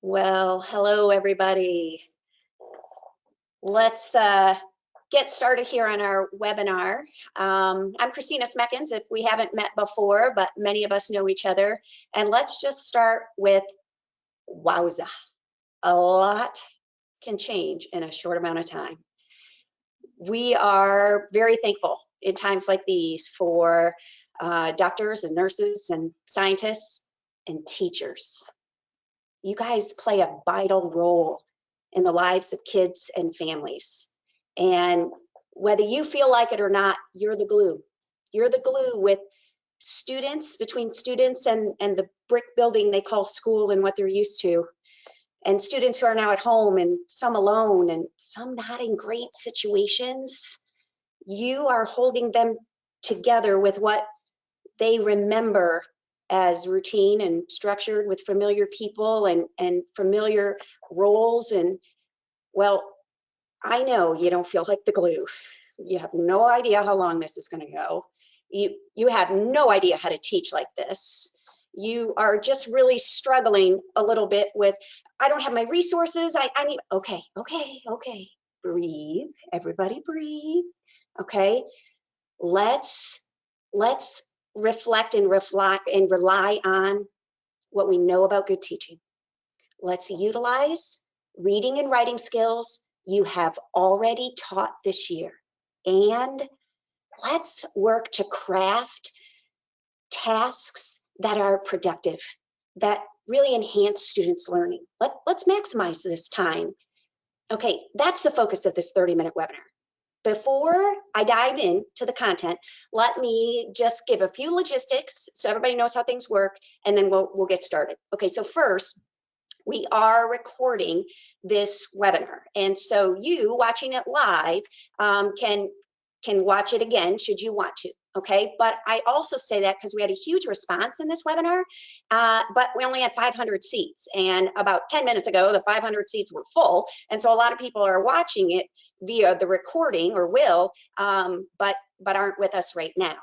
Well, hello everybody. Let's get started here on our webinar. I'm Kristina Smekens, if we haven't met before, but many of us know each other. And let's just start with wowza. A lot can change in a short amount of time. We are very thankful in times like these for doctors and nurses and scientists and teachers. You guys play a vital role in the lives of kids and families. And whether you feel like it or not, you're the glue. You're the glue with students, between students and the brick building they call school and what they're used to. And students who are now at home and some alone and some not in great situations. You are holding them together with what they remember as routine and structured with familiar people and familiar roles. And well, I know you don't feel like the glue. You have no idea how long this is going to go. You have no idea how to teach like this. You are just really struggling a little bit with, I don't have my resources. I need, okay. Breathe, everybody breathe. Okay. Let's reflect and rely on what we know about good teaching. Let's utilize reading and writing skills you have already taught this year. And let's work to craft tasks that are productive, that really enhance students' learning. Let's maximize this time. Okay, that's the focus of this 30-minute webinar. Before I dive into the content, let me just give a few logistics so everybody knows how things work, and then we'll get started. Okay, so first, we are recording this webinar, and so you watching it live can watch it again should you want to. Okay, but I also say that because we had a huge response in this webinar, but we only had 500 seats, and about 10 minutes ago, the 500 seats were full, and so a lot of people are watching it via the recording or will, but aren't with us right now.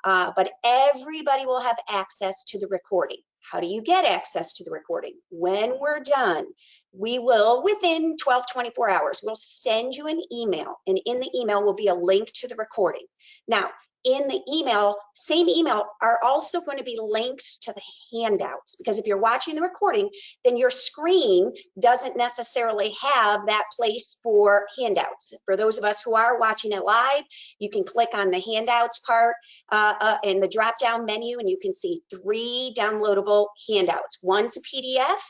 But everybody will have access to the recording. How do you get access to the recording? When we're done, we will, within 24 hours, we'll send you an email, and in the email will be a link to the recording. Now, in the email, same email, are also going to be links to the handouts, because if you're watching the recording, then your screen doesn't necessarily have that place for handouts. For those of us who are watching it live, you can click on the handouts part in the drop-down menu, and you can see 3 downloadable handouts. One's a PDF,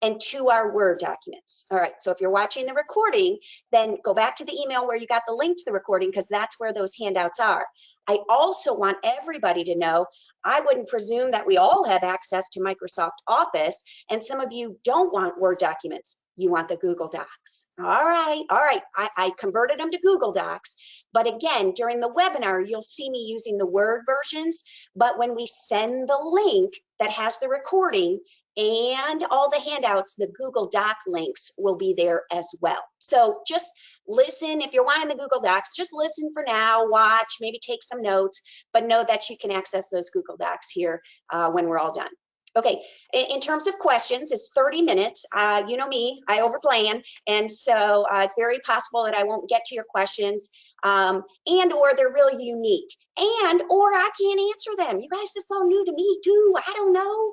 and 2 are Word documents. All right, so if you're watching the recording, then go back to the email where you got the link to the recording, because that's where those handouts are. I also want everybody to know, I wouldn't presume that we all have access to Microsoft Office, and some of you don't want Word documents. You want the Google Docs. All right, I converted them to Google Docs, but again, during the webinar, you'll see me using the Word versions, but when we send the link that has the recording and all the handouts, the Google Doc links will be there as well. So just listen, if you're wanting the Google Docs, just listen for now, watch, maybe take some notes, but know that you can access those Google Docs here when we're all done. Okay, in terms of questions, it's 30 minutes. You know me, I overplan, and so it's very possible that I won't get to your questions, and or they're really unique, and or I can't answer them. You guys, this is all new to me too. I don't know,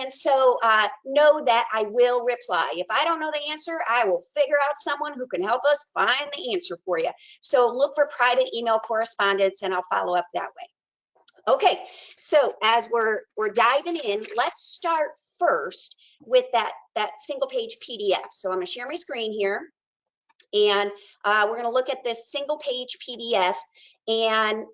and so know that I will reply. If I don't know the answer, I will figure out someone who can help us find the answer for you. So look for private email correspondence, and I'll follow up that way. Okay, so as we're diving in, let's start first with that single page PDF. So I'm gonna share my screen here, and we're gonna look at this single page PDF and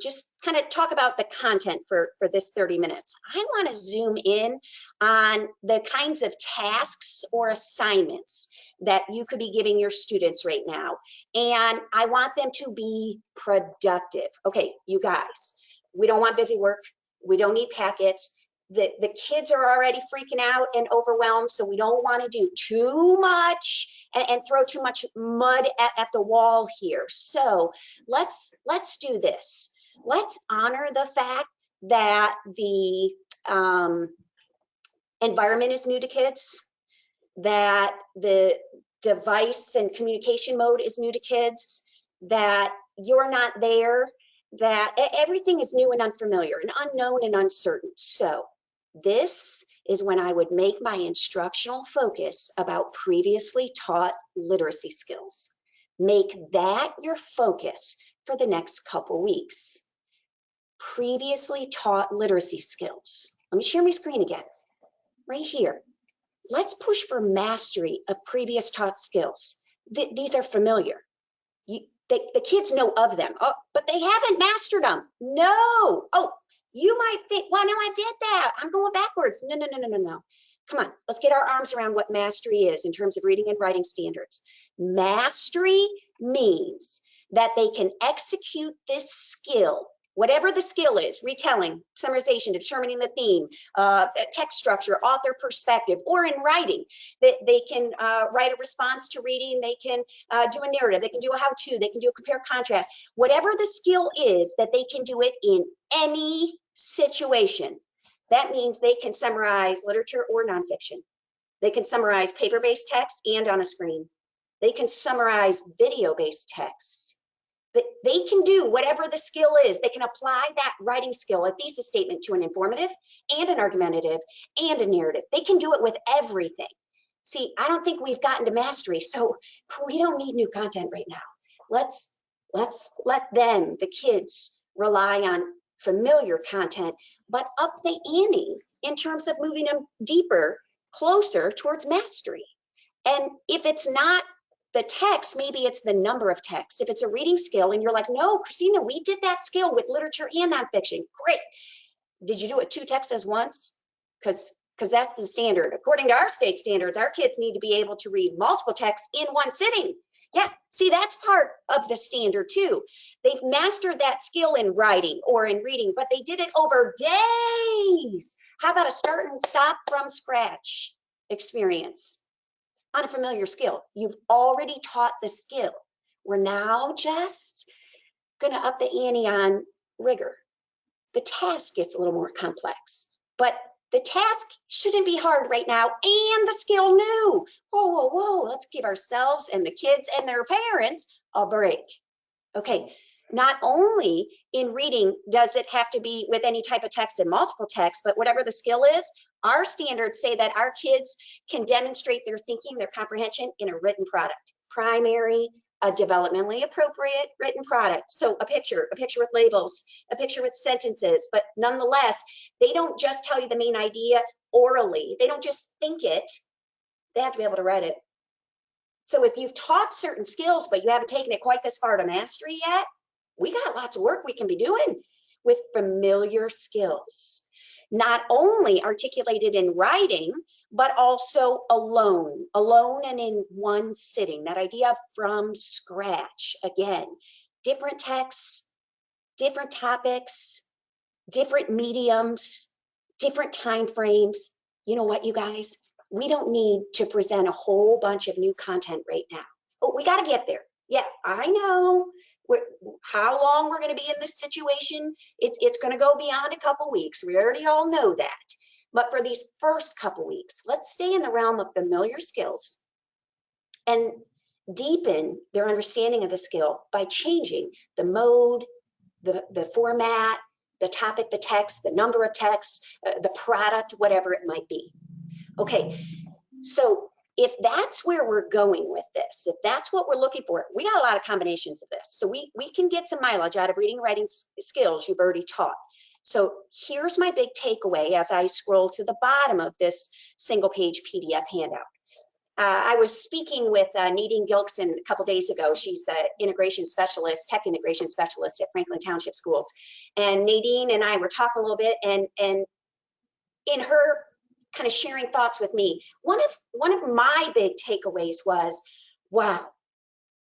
just kind of talk about the content for this 30 minutes. I wanna zoom in on the kinds of tasks or assignments that you could be giving your students right now. And I want them to be productive. Okay, you guys, we don't want busy work. We don't need packets. The kids are already freaking out and overwhelmed, so we don't want to do too much and throw too much mud at the wall here. So let's do this. Let's honor the fact that the environment is new to kids. that the device and communication mode is new to kids, that you're not there, that everything is new and unfamiliar and unknown and uncertain. So this is when I would make my instructional focus about previously taught literacy skills. Make that your focus for the next couple weeks. Previously taught literacy skills. Let me share my screen again. Right here. Let's push for mastery of previous taught skills. These are familiar. The kids know of them, but they haven't mastered them. No. Oh, you might think, well, no, I did that. I'm going backwards. No, no, no, no, no, no. Come on, let's get our arms around what mastery is in terms of reading and writing standards. Mastery means that they can execute this skill, whatever the skill is, retelling, summarization, determining the theme, text structure, author perspective, or in writing, that they can write a response to reading, they can do a narrative, they can do a how-to, they can do a compare contrast. Whatever the skill is, that they can do it in any situation. That means they can summarize literature or nonfiction. They can summarize paper-based text and on a screen. They can summarize video-based text. They can do whatever the skill is. They can apply that writing skill, a thesis statement, to an informative and an argumentative and a narrative. They can do it with everything. See, I don't think we've gotten to mastery, so we don't need new content right now. Let's let them, the kids, rely on familiar content, but up the ante in terms of moving them deeper, closer towards mastery. And if it's not the text, maybe it's the number of texts. If it's a reading skill and you're like, no, Kristina, we did that skill with literature and nonfiction. Great. Did you do it 2 texts as once? Because that's the standard. According to our state standards, our kids need to be able to read multiple texts in one sitting. Yeah, see, that's part of the standard too. They've mastered that skill in writing or in reading, but they did it over days. How about a start and stop from scratch experience on a familiar skill? You've already taught the skill. We're now just gonna up the ante on rigor. The task gets a little more complex, but the task shouldn't be hard right now, and the skill new. Whoa, whoa, whoa, let's give ourselves and the kids and their parents a break. Okay, not only in reading does it have to be with any type of text and multiple text, but whatever the skill is, our standards say that our kids can demonstrate their thinking, their comprehension in a written product. Primary, a developmentally appropriate written product. So a picture with labels, a picture with sentences, but nonetheless, they don't just tell you the main idea orally. They don't just think it, they have to be able to write it. So if you've taught certain skills, but you haven't taken it quite this far to mastery yet, we got lots of work we can be doing with familiar skills. Not only articulated in writing, but also alone and in one sitting. That idea of from scratch. Again, different texts, different topics, different mediums, different time frames. You know what, you guys? We don't need to present a whole bunch of new content right now. Oh, we got to get there. Yeah, I know how long we're going to be in this situation. It's going to go beyond a couple weeks. We already all know that. But for these first couple weeks, let's stay in the realm of familiar skills and deepen their understanding of the skill by changing the mode, the format, the topic, the text, the number of texts, the product, whatever it might be. Okay, so if that's where we're going with this, if that's what we're looking for, we got a lot of combinations of this. So we can get some mileage out of reading and writing skills you've already taught. So here's my big takeaway as I scroll to the bottom of this single page PDF handout. I was speaking with Nadine Gilkson a couple days ago. She's an integration specialist, tech integration specialist at Franklin Township Schools. And Nadine and I were talking a little bit, and in her kind of sharing thoughts with me, one of my big takeaways was, wow,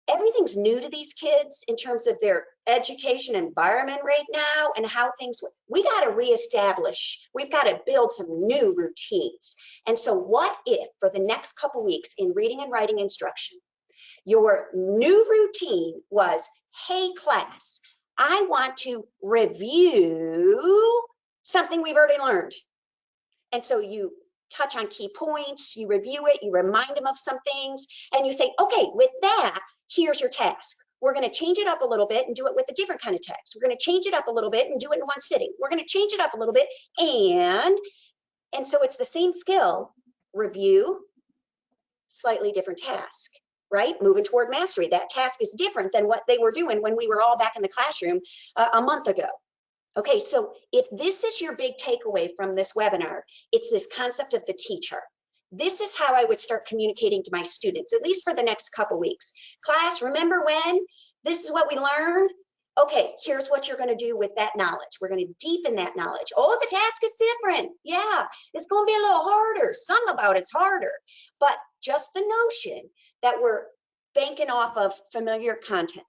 everything's new to these kids in terms of their education environment right now and how things, we got to reestablish, we've got to build some new routines. And so what if for the next couple weeks in reading and writing instruction, your new routine was, hey class, I want to review something we've already learned. And so you touch on key points, you review it, you remind them of some things, and you say, okay, with that, here's your task. We're going to change it up a little bit and do it with a different kind of text. We're going to change it up a little bit and do it in one sitting. We're going to change it up a little bit, and so it's the same skill, review, slightly different task, right? Moving toward mastery. That task is different than what they were doing when we were all back in the classroom a month ago. Okay, so if this is your big takeaway from this webinar, it's this concept of the teacher. This is how I would start communicating to my students, at least for the next couple weeks. Class, remember when? This is what we learned. Okay, here's what you're going to do with that knowledge. We're going to deepen that knowledge. Oh, the task is different. Yeah, it's going to be a little harder. Some about it's harder, but just the notion that we're banking off of familiar content.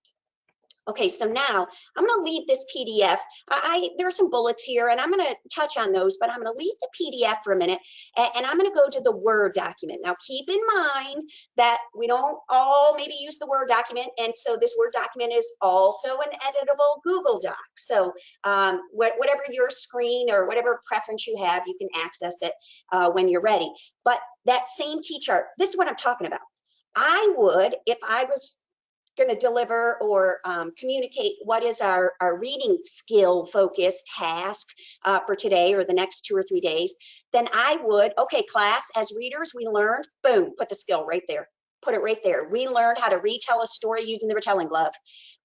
Okay, so now I'm going to leave this PDF. There are some bullets here, and I'm going to touch on those, but I'm going to leave the PDF for a minute, and I'm going to go to the Word document. Now, keep in mind that we don't all maybe use the Word document, and so this Word document is also an editable Google Doc. So whatever your screen or whatever preference you have, you can access it when you're ready. But that same T-chart, this is what I'm talking about. I would, if I was going to deliver or communicate what is our reading skill focused task for today or the next 2 or 3 days, then I would, okay, class, as readers, we learned, boom, put the skill right there. Put it right there. We learned how to retell a story using the retelling glove.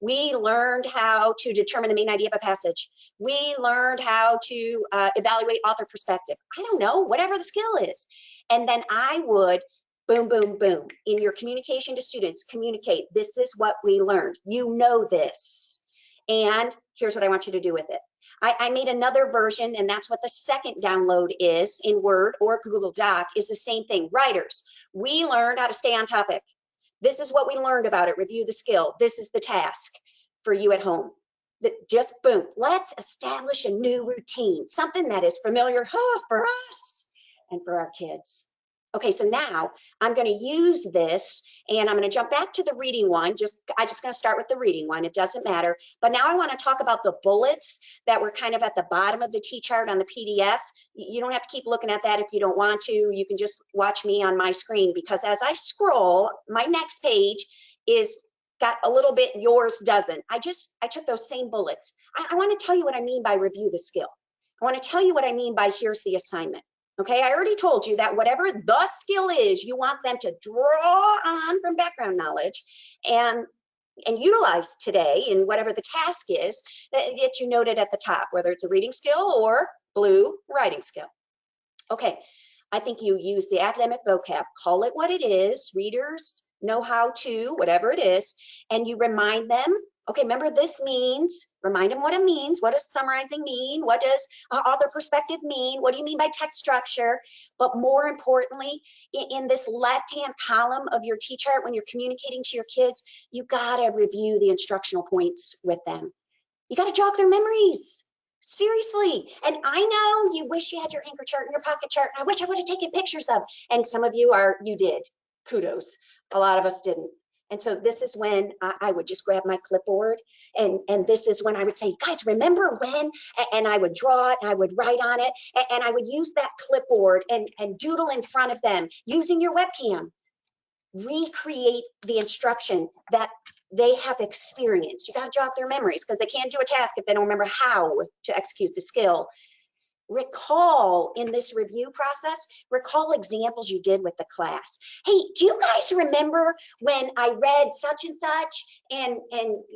We learned how to determine the main idea of a passage. We learned how to evaluate author perspective. I don't know, whatever the skill is. And then I would boom, boom, boom. In your communication to students, communicate. This is what we learned. You know this. And here's what I want you to do with it. I made another version, and that's what the second download is in Word or Google Doc, is the same thing. Writers, we learned how to stay on topic. This is what we learned about it. Review the skill. This is the task for you at home. Just boom. Let's establish a new routine, something that is familiar for us and for our kids. Okay, so now I'm going to use this, and I'm going to jump back to the reading one. I'm just going to start with the reading one. It doesn't matter. But now I want to talk about the bullets that were kind of at the bottom of the T-chart on the PDF. You don't have to keep looking at that if you don't want to. You can just watch me on my screen, because as I scroll, my next page is got a little bit, yours doesn't. I took those same bullets. I want to tell you what I mean by review the skill. I want to tell you what I mean by here's the assignment. Okay, I already told you that whatever the skill is, you want them to draw on from background knowledge and utilize today in whatever the task is that you noted at the top, whether it's a reading skill or blue writing skill. Okay, I think you use the academic vocab, call it what it is, readers know how to, whatever it is, and you remind them, okay, remember this means, remind them what it means. What does summarizing mean? What does author perspective mean? What do you mean by text structure? But more importantly, in this left-hand column of your T-chart, when you're communicating to your kids, you gotta review the instructional points with them. You gotta jog their memories. Seriously. And I know you wish you had your anchor chart and your pocket chart, and I wish I would have taken pictures of, and some of you did. Kudos. A lot of us didn't. And so this is when I would just grab my clipboard, and this is when I would say, guys, remember when? And I would draw it, and I would write on it, and I would use that clipboard and doodle in front of them using your webcam. Recreate the instruction that they have experienced. You got to jog their memories, because they can't do a task if they don't remember how to execute the skill. Recall in this review process, recall examples you did with the class. Hey, do you guys remember when I read such and such, and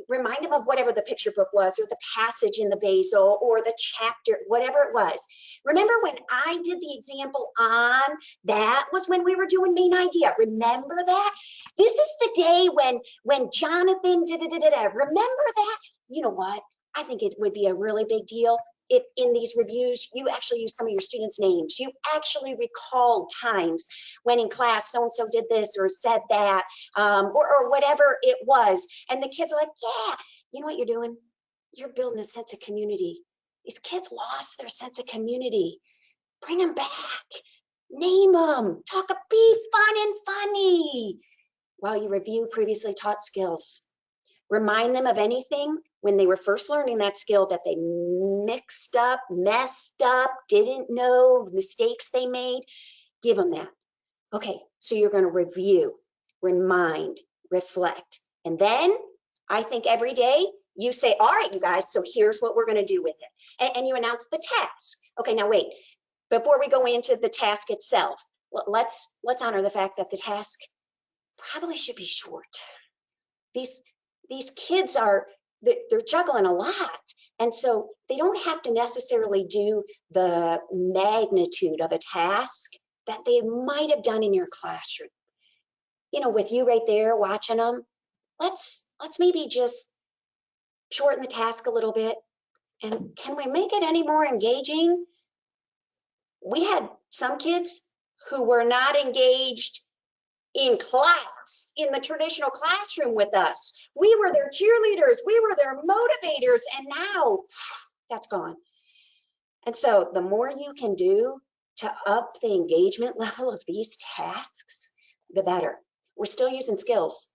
remind them of whatever the picture book was, or the passage in the basal, or the chapter, whatever it was. Remember when I did the example on, that was when we were doing main idea. Remember that? This is the day when Jonathan remember that? You know what? I think it would be a really big deal if in these reviews, you actually use some of your students' names. You actually recall times when in class, so-and-so did this or said that, or whatever it was. And the kids are like, yeah, you know what you're doing? You're building a sense of community. These kids lost their sense of community. Bring them back. Name them. Be fun and funny while you review previously taught skills. Remind them of anything when they were first learning that skill that they messed up, didn't know, mistakes they made. Give them that. Okay, so you're going to review, remind, reflect. And then I think every day you say, all right, you guys, so here's what we're going to do with it. And you announce the task. Okay, now wait, before we go into the task itself, let's honor the fact that the task probably should be short. These kids they're juggling a lot. And so they don't have to necessarily do the magnitude of a task that they might have done in your classroom. You know, with you right there watching them, let's maybe just shorten the task a little bit. And can we make it any more engaging? We had some kids who were not engaged in class, in the traditional classroom with us. We were their cheerleaders, we were their motivators, and now that's gone. And so the more you can do to up the engagement level of these tasks, the better. We're still using skills.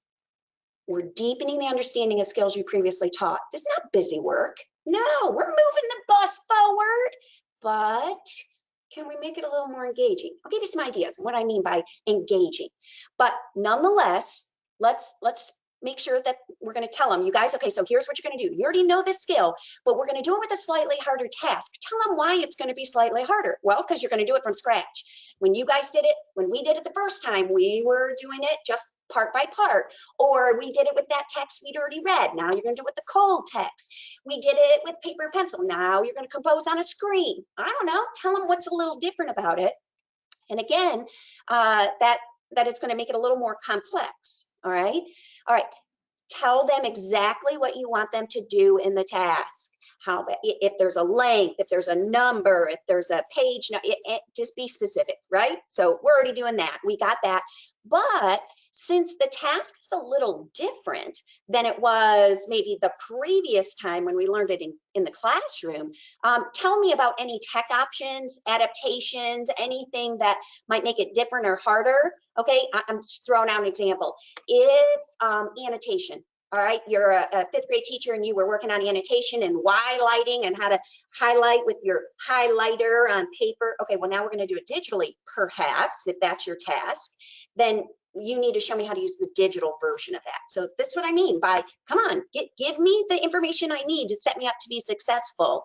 We're deepening the understanding of skills you previously taught. This is not busy work. No, we're moving the bus forward, but can we make it a little more engaging? I'll give you some ideas on what I mean by engaging. But nonetheless, let's make sure that we're going to tell them, you guys, okay, so here's what you're going to do. You already know this skill, but we're going to do it with a slightly harder task. Tell them why it's going to be slightly harder. Well, because you're going to do it from scratch. When you guys did it, when we did it the first time, we were doing it just part by part, or we did it with that text we'd already read. Now you're going to do it with the cold text. We did it with paper and pencil. Now you're going to compose on a screen. I don't know. Tell them what's a little different about it. And again, that it's going to make it a little more complex. All right. All right. Tell them exactly what you want them to do in the task. How, if there's a length, if there's a number, if there's a page, just be specific, right? So we're already doing that. We got that. But since the task is a little different than it was maybe the previous time when we learned it in the classroom, tell me about any tech options, adaptations, anything that might make it different or harder. Okay, I'm just throwing out an example. If annotation, all right, you're a fifth grade teacher and you were working on annotation and highlighting and how to highlight with your highlighter on paper. Okay, well, now we're going to do it digitally, perhaps, if that's your task. Then you need to show me how to use the digital version of that. So this is what I mean by, come on, give me the information I need to set me up to be successful,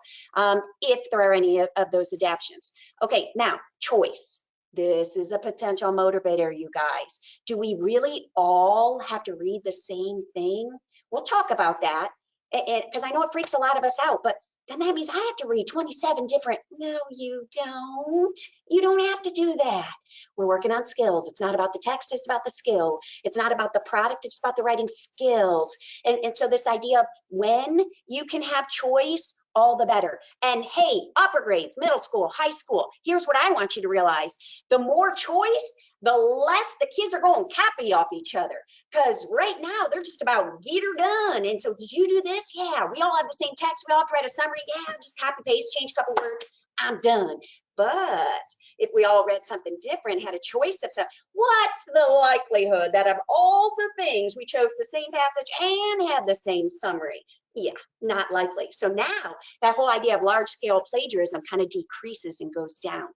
if there are any of those adaptions. Okay, now, choice. This is a potential motivator, you guys. Do we really all have to read the same thing? We'll talk about that, because I know it freaks a lot of us out, but then that means I have to read 27 different. No, you don't. You don't have to do that. We're working on skills. It's not about the text, it's about the skill. It's not about the product, it's about the writing skills. And so this idea of when you can have choice, all the better. And hey, upper grades, middle school, high school, here's what I want you to realize. The more choice, the less the kids are going to copy off each other. Because right now, they're just about get her done. And so did you do this? Yeah, we all have the same text. We all have to write a summary. Yeah, just copy, paste, change a couple words. I'm done. But if we all read something different, had a choice of something, what's the likelihood that of all the things we chose the same passage and had the same summary? Yeah, not likely. So now that whole idea of large scale plagiarism kind of decreases and goes down.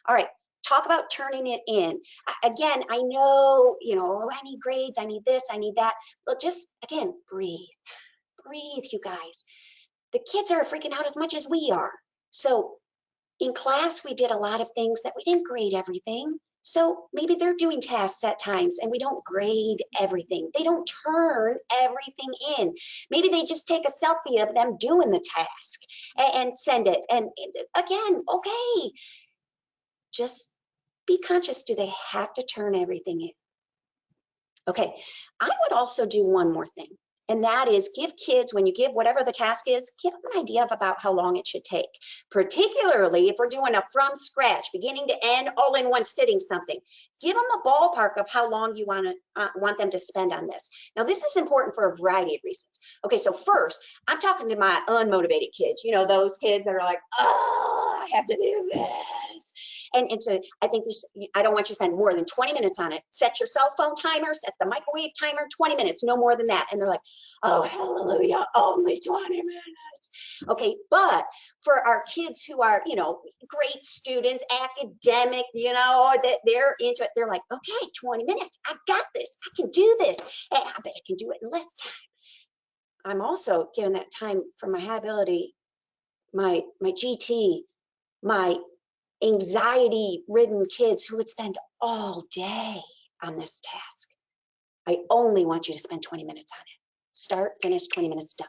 All right, talk about turning it in. Again, I know, I need grades, I need this, I need that, but just, again, breathe, you guys. The kids are freaking out as much as we are. So in class, we did a lot of things that we didn't grade everything. So maybe they're doing tasks at times and we don't grade everything. They don't turn everything in. Maybe they just take a selfie of them doing the task and send it. And again, okay, just be conscious. Do they have to turn everything in? Okay, I would also do one more thing. And that is give kids, when you give whatever the task is, give them an idea of about how long it should take. Particularly if we're doing a from scratch, beginning to end, all in one sitting something. Give them a ballpark of how long you want them to spend on this. Now, this is important for a variety of reasons. Okay, so first, I'm talking to my unmotivated kids. Those kids that are like, oh, I have to do this. And so I think this, I don't want you to spend more than 20 minutes on it. Set your cell phone timer, set the microwave timer, 20 minutes, no more than that. And they're like, oh, hallelujah, only 20 minutes. Okay, but for our kids who are, you know, great students, academic, you know, that they're into it, they're like, okay, 20 minutes, I got this, I can do this, and I bet I can do it in less time. I'm also giving that time for my high ability, my GT, my anxiety-ridden kids who would spend all day on this task. I only want you to spend 20 minutes on it. Start, finish, 20 minutes, done.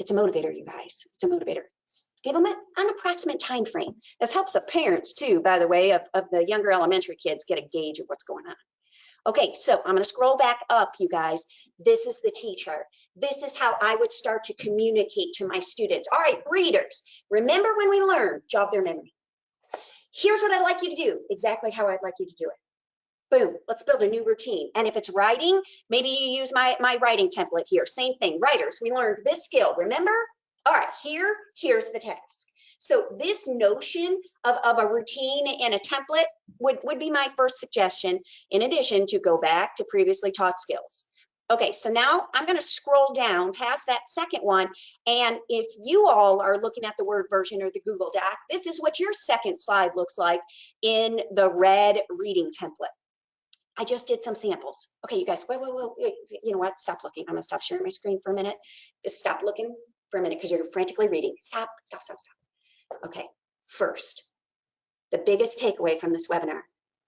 It's a motivator, you guys. It's a motivator. Give them an approximate time frame. This helps the parents too, by the way, of the younger elementary kids get a gauge of what's going on. Okay, so I'm gonna scroll back up, you guys. This is the teacher. This is how I would start to communicate to my students. All right, readers, remember when we learned, jog their memory. Here's what I'd like you to do, exactly how I'd like you to do it. Boom, let's build a new routine. And if it's writing, maybe you use my writing template here. Same thing, writers, we learned this skill, remember? All right, here's the task. So this notion of a routine and a template would be my first suggestion, in addition to go back to previously taught skills. Okay, so now I'm gonna scroll down past that second one, and if you all are looking at the Word version or the Google Doc, this is what your second slide looks like in the red reading template. I just did some samples. Okay, you guys, wait, you know what? Stop looking. I'm gonna stop sharing my screen for a minute. Just stop looking for a minute because you're frantically reading. Stop. Okay, first, the biggest takeaway from this webinar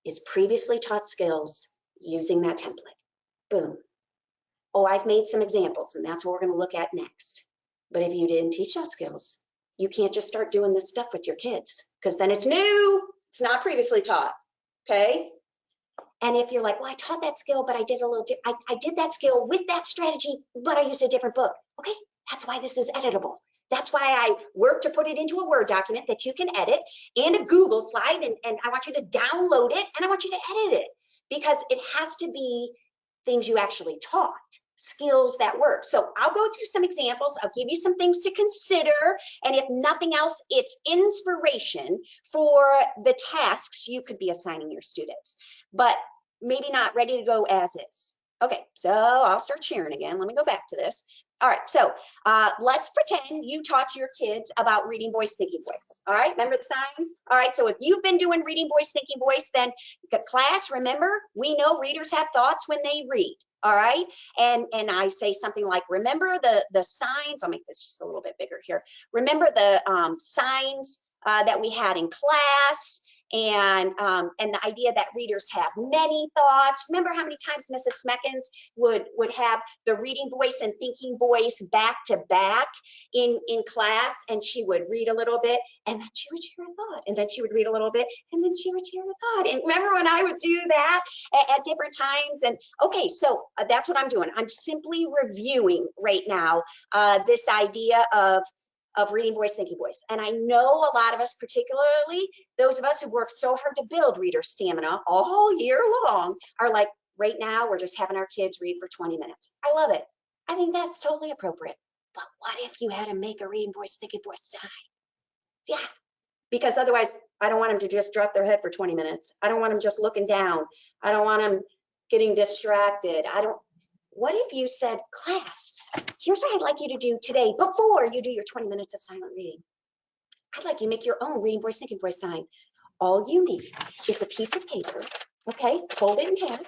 is previously taught skills using that template. Boom. Oh, I've made some examples, and that's what we're gonna look at next. But if you didn't teach those skills, you can't just start doing this stuff with your kids, because then it's new, it's not previously taught, okay? And if you're like, well, I taught that skill, but I did a little, I did that skill with that strategy, but I used a different book. Okay, that's why this is editable. That's why I work to put it into a Word document that you can edit and a Google slide, and I want you to download it and I want you to edit it, because it has to be things you actually taught, skills that work. So I'll go through some examples. I'll give you some things to consider. And if nothing else, it's inspiration for the tasks you could be assigning your students, but maybe not ready to go as is. Okay, so I'll start sharing again. Let me go back to this. All right, so let's pretend you taught your kids about reading voice, thinking voice. All right, remember the signs? All right, so if you've been doing reading voice, thinking voice, then class, remember, we know readers have thoughts when they read. All right, and I say something like, remember the signs. I'll make this just a little bit bigger here. Remember the signs that we had in class, and the idea that readers have many thoughts. Remember how many times Mrs. Smekens would have the reading voice and thinking voice back to back in class, and she would read a little bit, and then she would share a thought, and then she would read a little bit, and then she would share a thought. And remember when I would do that at different times? And okay, so that's what I'm doing. I'm simply reviewing right now this idea of reading voice, thinking voice. And I know a lot of us, particularly those of us who worked so hard to build reader stamina all year long, are like, right now, we're just having our kids read for 20 minutes. I love it. I think that's totally appropriate. But what if you had to make a reading voice, thinking voice sign? Yeah, because otherwise, I don't want them to just drop their head for 20 minutes. I don't want them just looking down. I don't want them getting distracted. What if you said, class, here's what I'd like you to do today before you do your 20 minutes of silent reading. I'd like you to make your own reading voice, thinking voice sign. All you need is a piece of paper, okay? Fold it in half,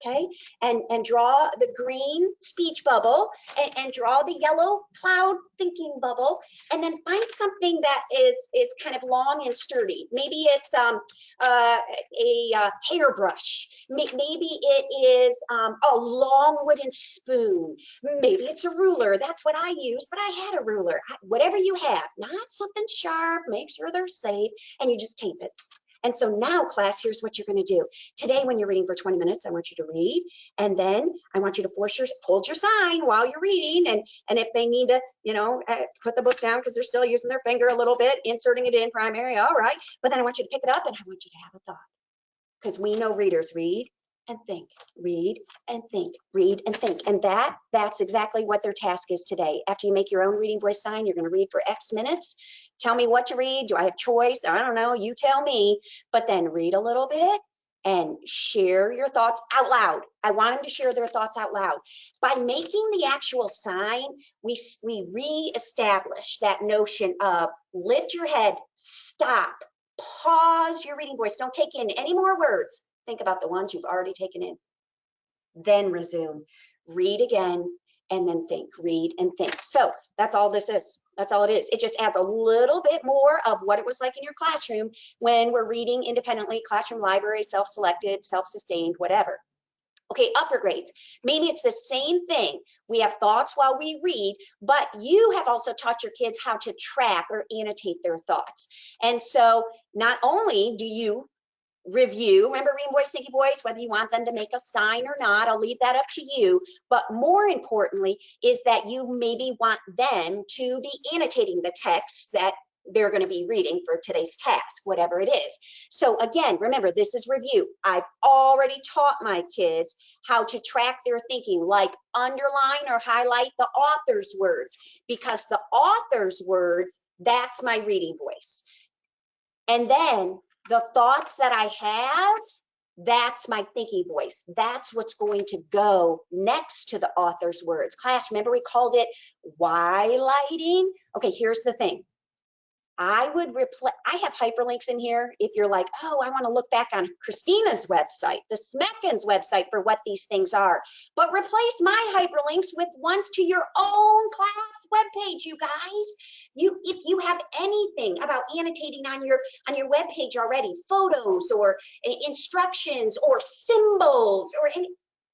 okay? And draw the green speech bubble and draw the yellow cloud thinking bubble, and then find something that is kind of long and sturdy. Maybe it's a hairbrush. Maybe it is a long wooden spoon. Maybe it's a ruler. That's what I use, but I had a ruler. Whatever you have, not something sharp, make sure they're safe, and you just tape it. And so now, class, here's what you're going to do. Today, when you're reading for 20 minutes, I want you to read, and then I want you to hold your sign while you're reading, and if they need to, you know, put the book down because they're still using their finger a little bit, inserting it in primary, all right, but then I want you to pick it up, and I want you to have a thought, because we know readers read and think, read and think, read and think, and that's exactly what their task is today. After you make your own reading voice sign, you're going to read for X minutes. Tell me what to read. Do I have choice? I don't know. You tell me. But then read a little bit and share your thoughts out loud. I want them to share their thoughts out loud. By making the actual sign, we reestablish that notion of lift your head, stop, pause your reading voice. Don't take in any more words. Think about the ones you've already taken in. Then resume, read again, and then think, read and think. So that's all this is. That's all it is. It just adds a little bit more of what it was like in your classroom when we're reading independently, classroom library, self-selected, self-sustained, whatever. Okay, upper grades. Maybe it's the same thing. We have thoughts while we read, but you have also taught your kids how to track or annotate their thoughts. And so not only do you review, remember reading voice, thinking voice, whether you want them to make a sign or not, I'll leave that up to you. But more importantly is that you maybe want them to be annotating the text that they're going to be reading for today's task, whatever it is. So again, remember, this is review. I've already taught my kids how to track their thinking, like underline or highlight the author's words, because the author's words, that's my reading voice. And then the thoughts that I have, that's my thinking voice. That's what's going to go next to the author's words. Class, remember we called it highlighting? Okay, here's the thing. I have hyperlinks in here if you're like, oh, I want to look back on Kristina's website, the Smekens website for what these things are. But replace my hyperlinks with ones to your own class webpage, you guys. If you have anything about annotating on your webpage already, photos or instructions or symbols or any,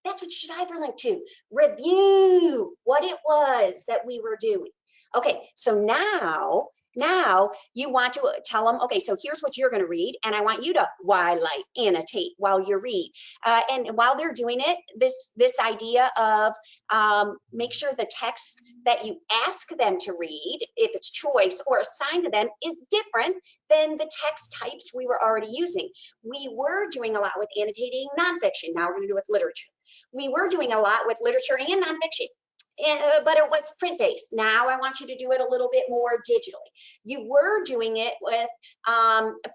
that's what you should hyperlink to. Review what it was that we were doing. Okay, so now you want to tell them, okay, so here's what you're going to read, and I want you to highlight, annotate while you read. And while they're doing it, this idea of make sure the text that you ask them to read, if it's choice or assigned to them, is different than the text types we were already using. We were doing a lot with annotating nonfiction. Now we're going to do it with literature. We were doing a lot with literature and nonfiction. But it was print-based. Now I want you to do it a little bit more digitally. You were doing it with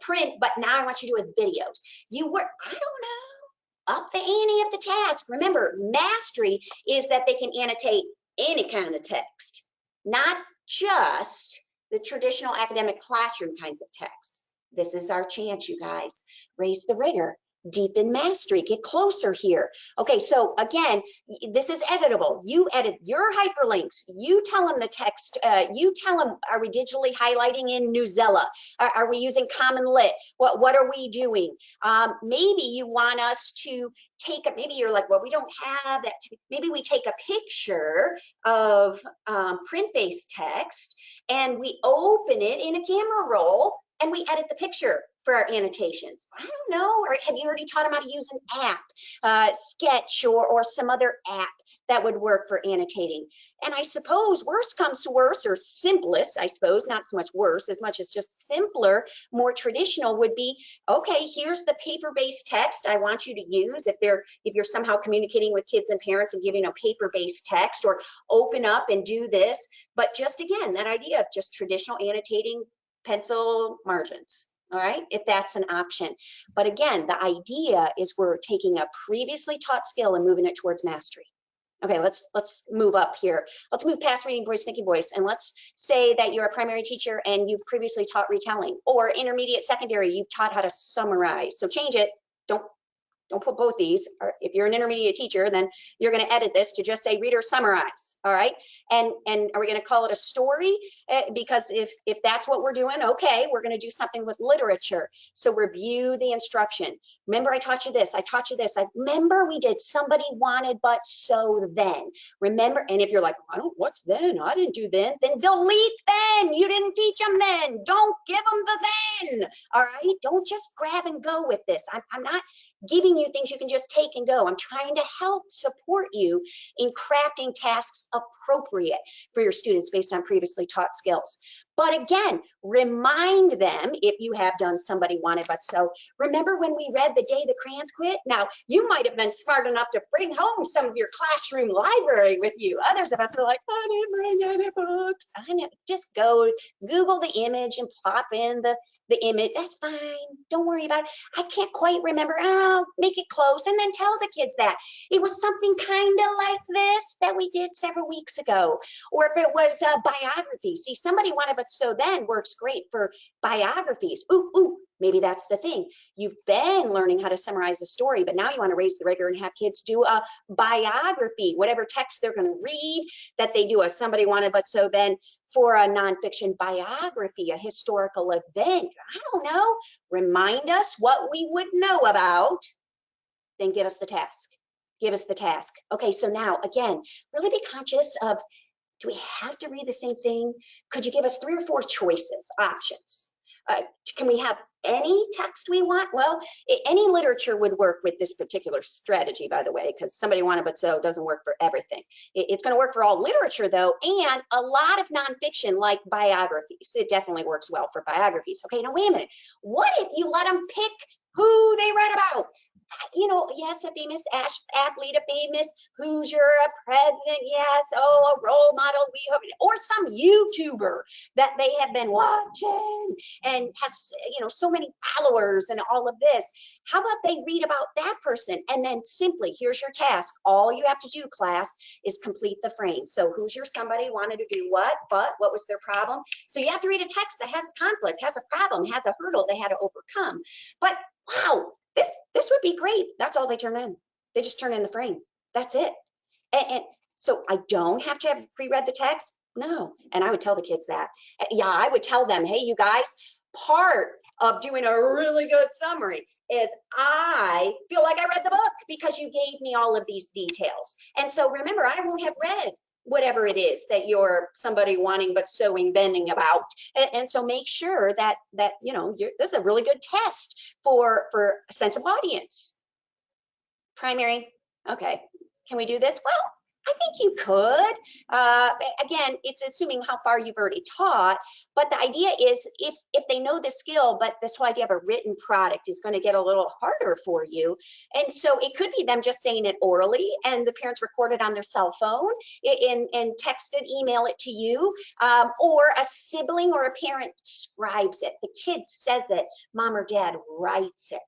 print, but now I want you to do it with videos. You were, I don't know, up the ante of the task. Remember, mastery is that they can annotate any kind of text, not just the traditional academic classroom kinds of texts. This is our chance, you guys. Raise the rigor. Deepen mastery, get closer here. Okay, so again, this is editable. You edit your hyperlinks. You tell them the text. You tell them, are we digitally highlighting in Newsella? Are we using Common Lit? What are we doing? Maybe you want us to take a, maybe you're like, well, we don't have that. Maybe we take a picture of print-based text and we open it in a camera roll and we edit the picture for our annotations. I don't know, or have you already taught them how to use an app, Sketch or some other app that would work for annotating? And I suppose worst comes to worst, or simplest, I suppose, not so much worse, as much as just simpler, more traditional would be, okay, here's the paper-based text I want you to use if you're somehow communicating with kids and parents and giving a paper-based text, or open up and do this. But just again, that idea of just traditional annotating, pencil margins. All right, if that's an option. But again, the idea is we're taking a previously taught skill and moving it towards mastery. Okay, let's move up here. Let's move past reading voice, thinking voice, and let's say that you're a primary teacher and you've previously taught retelling, or intermediate secondary, you've taught how to summarize. So change it. Don't put both these. Or if you're an intermediate teacher, then you're going to edit this to just say reader summarize. All right. And are we going to call it a story? Because if that's what we're doing, okay, we're going to do something with literature. So review the instruction. Remember, I taught you this. I taught you this. I remember we did somebody wanted, but so then. Remember, and if you're like, I don't, what's then? I didn't do then. Then delete then. You didn't teach them then. Don't give them the then. All right. Don't just grab and go with this. I'm not. giving you things you can just take and go. I'm trying to help support you in crafting tasks appropriate for your students based on previously taught skills. But again, remind them, if you have done Somebody Wanted But So, remember when we read The Day the Crayons Quit? Now, you might have been smart enough to bring home some of your classroom library with you. Others of us were like, I didn't bring any books. I know, just go Google the image and plop in the image. That's fine. Don't worry about it. I can't quite remember. Oh, make it close and then tell the kids that. It was something kind of like this that we did several weeks ago. Or if it was a biography. See, Somebody Wanted But So Then works great for biographies. Ooh, maybe that's the thing. You've been learning how to summarize a story, but now you want to raise the rigor and have kids do a biography, whatever text they're going to read, that they do a Somebody Wanted But So Then for a nonfiction biography, a historical event. I don't know. Remind us what we would know about, then give us the task. Give us the task. Okay, so now again, really be conscious of, do we have to read the same thing? Could you give us 3 or 4 choices, options? Can we have any text we want? Well, any literature would work with this particular strategy, by the way, because Somebody Wanted But So doesn't work for everything. It's going to work for all literature, though, and a lot of nonfiction, like biographies. It definitely works well for biographies. Okay, now wait a minute. What if you let them pick who they read about? You know, yes, a famous athlete, a famous Hoosier, a president, yes, oh, a role model, we hope, or some YouTuber that they have been watching and has, you know, so many followers and all of this. How about they read about that person and then simply, here's your task. All you have to do, class, is complete the frame. So who's your somebody, wanted to do what, but what was their problem? So you have to read a text that has a conflict, has a problem, has a hurdle they had to overcome. But wow, this would be great. That's all they turn in. They just turn in the frame. That's it. And so I don't have to have pre-read the text. No. And I would tell the kids that. Yeah, I would tell them, hey, you guys, part of doing a really good summary is I feel like I read the book because you gave me all of these details. And so remember, I won't have read whatever it is that you're Somebody Wanting But Sewing bending about, and so make sure that you know, this is a really good test for a sense of audience. Primary, okay, can we do this? Well, I think you could. Again, it's assuming how far you've already taught, but the idea is if they know the skill, but this whole idea of a written product is going to get a little harder for you. And so it could be them just saying it orally and the parents record it on their cell phone and text it, email it to you, or a sibling or a parent scribes it. The kid says it, mom or dad writes it.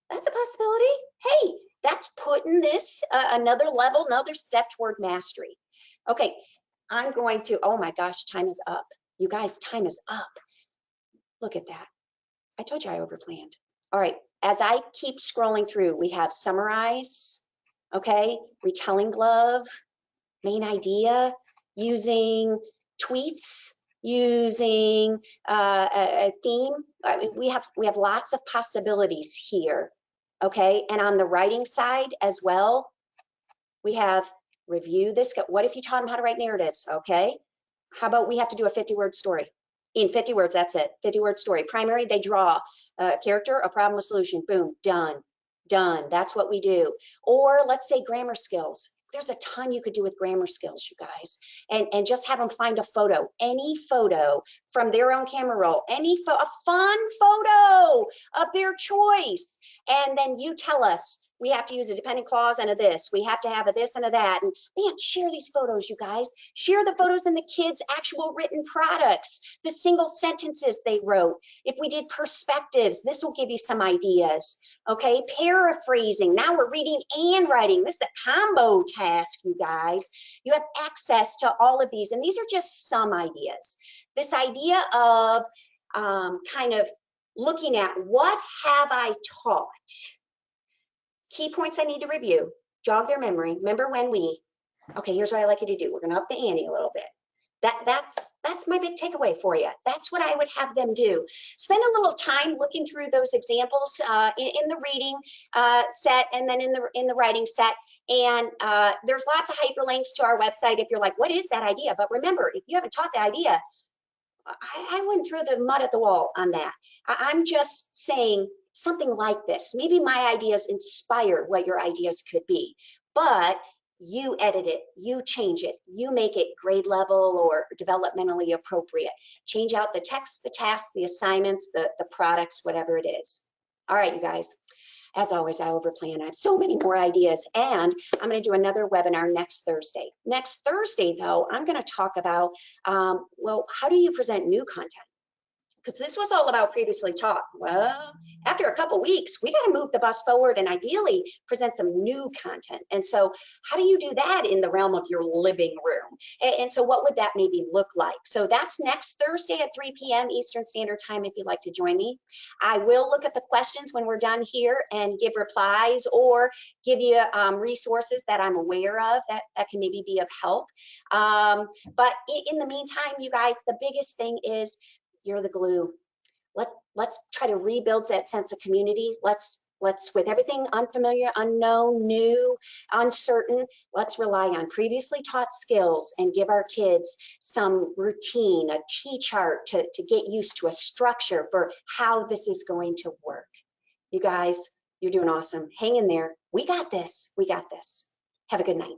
That's a possibility. Hey, that's putting this another level, another step toward mastery. Okay, I'm going to, oh my gosh, time is up. You guys, time is up. Look at that. I told you I overplanned. All right, as I keep scrolling through, we have summarize, okay, retelling glove, main idea, using tweets, using a theme. I mean, we have lots of possibilities here. Okay, and on the writing side as well, we have review this. What if you taught them how to write narratives? Okay, how about we have to do a 50-word story? In 50 words, that's it, 50-word story. Primary, they draw a character, a problem, a solution, boom, done, done. That's what we do. Or let's say grammar skills. There's a ton you could do with grammar skills, you guys, and just have them find a photo, any photo from their own camera roll, a fun photo of their choice. And then you tell us, we have to use a dependent clause and a this, we have to have a this and a that. And man, share these photos, you guys. Share the photos in the kids' actual written products, the single sentences they wrote. If we did perspectives, this will give you some ideas. Okay, paraphrasing. Now we're reading and writing. This is a combo task, you guys. You have access to all of these, and these are just some ideas. This idea of kind of looking at what have I taught? Key points I need to review, jog their memory. Remember when okay, here's what I like you to do. We're gonna up the ante a little bit. That's my big takeaway for you. That's what I would have them do. Spend a little time looking through those examples in the reading set and then in the writing set. And there's lots of hyperlinks to our website if you're like, what is that idea? But remember, if you haven't taught the idea, I wouldn't throw the mud at the wall on that. I'm just saying, something like this. Maybe my ideas inspire what your ideas could be, but you edit it, you change it, you make it grade level or developmentally appropriate. Change out the text, the tasks, the assignments, the products, whatever it is. All right, you guys. As always, I overplan. I have so many more ideas, and I'm going to do another webinar next Thursday. Next Thursday, though, I'm going to talk about, well, how do you present new content? Because this was all about previously taught. Well, after a couple weeks, we got to move the bus forward and ideally present some new content. And so how do you do that in the realm of your living room? And so what would that maybe look like? So that's next Thursday at 3 p.m. Eastern Standard Time if you'd like to join me. I will look at the questions when we're done here and give replies or give you resources that I'm aware of that can maybe be of help. But in the meantime, you guys, the biggest thing is you're the glue. Let's try to rebuild that sense of community. Let's with everything unfamiliar, unknown, new, uncertain, let's rely on previously taught skills and give our kids some routine, a T-chart to get used to, a structure for how this is going to work. You guys, you're doing awesome. Hang in there. We got this. We got this. Have a good night.